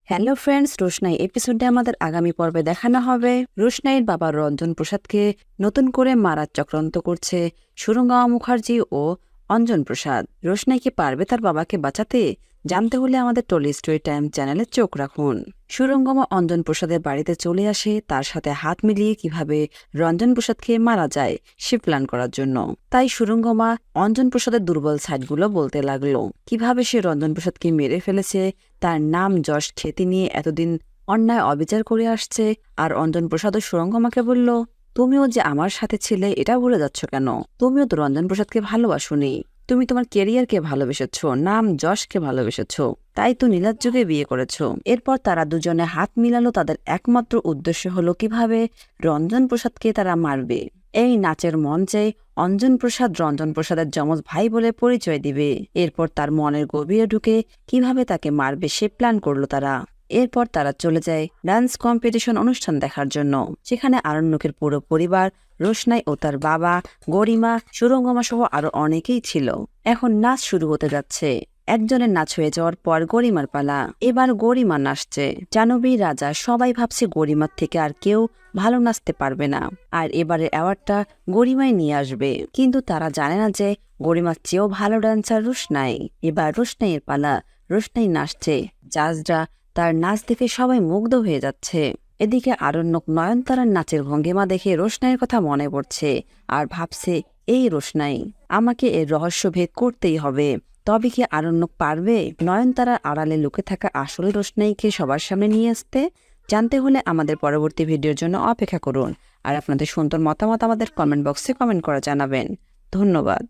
Hello friends, রোশনাই এপিসোডে আমাদের আগামী পর্বে দেখানো হবে রোশনাইয়ের বাবা রঞ্জন প্রসাদকে নতুন করে মারার চক্রান্ত করছে সুরঙ্গা মুখার্জি ও অঞ্জন প্রসাদ। রোশনাই কি পারবে তার বাবাকে বাঁচাতে? জানতে হলে আমাদের টলি স্টোরি টাইম চ্যানেলে চোখ রাখুন। সুরঙ্গমা অঞ্জন প্রসাদের বাড়িতে চলে আসে তার সাথে হাত মিলিয়ে কিভাবে রঞ্জন প্রসাদকে মারা যায় সে প্ল্যান করার জন্য। তাই সুরঙ্গমা অঞ্জন প্রসাদের দুর্বল সাইডগুলো বলতে লাগলো, কিভাবে সে রঞ্জন প্রসাদকে মেরে ফেলেছে, তার নাম যশ খ্যাতি নিয়ে এতদিন অন্যায় অবিচার করে আসছে। আর অঞ্জন প্রসাদও সুরঙ্গমাকে বলল, তুমিও যে আমার সাথে ছিলে এটা ভুলে যাচ্ছ কেন? তুমিও তো রঞ্জন প্রসাদকে ভালোবাসোনি, তুমি তোমার কেরিয়ারকে ভালোবেসেছ, নাম যশকে ভালোবেসেছ, তাই তো নীলাজ্জকে বিয়ে করেছ। এরপর তারা দুজনে হাত মিলালো, তাদের একমাত্র উদ্দেশ্য হলো কিভাবে রঞ্জন প্রসাদকে তারা মারবে। এই নাচের মঞ্চে অঞ্জন প্রসাদ রঞ্জন প্রসাদের যমজ ভাই বলে পরিচয় দিবে। এরপর তার মনের গভীরে ঢুকে কিভাবে তাকে মারবে সে প্ল্যান করলো তারা। এরপর তারা চলে যায় ডান্স কম্পিটিশন অনুষ্ঠান দেখার জন্য, যেখানে আরণ্যকের পুরো পরিবার, রোশনাই ও তার বাবা, গরিমা, সুরঙ্গমা সহ আরো অনেকেই ছিল। এখন নাচ শুরু হতে যাচ্ছে। একজনের নাচ হয়ে যাওয়ার পর গরিমার পালা। এবার গরিমা নাচছে। জানবী, রাজা সবাই ভাবছে গরিমার থেকে আর কেউ ভালো নাচতে পারবে না, আর এবারের অ্যাওয়ার্ডটা গরিমাই নিয়ে আসবে। কিন্তু তারা জানে না যে গরিমার চেয়েও ভালো ডান্সার রোশনাই। এবার রোশনাইয়ের পালা। রোশনাই নাচছে, জাজরা তার নাচ দেখে সবাই মুগ্ধ হয়ে যাচ্ছে। এদিকে আরণ্যক নয়নতারার নাচের ভঙ্গিমা দেখে রোশনাইয়ের কথা মনে পড়ছে আর ভাবছে, এই রোশনাই, আমাকে এর রহস্য ভেদ করতেই হবে। তবে কি আরণ্যক পারবে নয়নতারার আড়ালে লুকে থাকা আসল রোশনাইকে সবার সামনে নিয়ে আসতে? জানতে হলে আমাদের পরবর্তী ভিডিওর জন্য অপেক্ষা করুন। আর আপনাদের সুন্দর মতামত আমাদের কমেন্ট বক্সে কমেন্ট করে জানাবেন। ধন্যবাদ।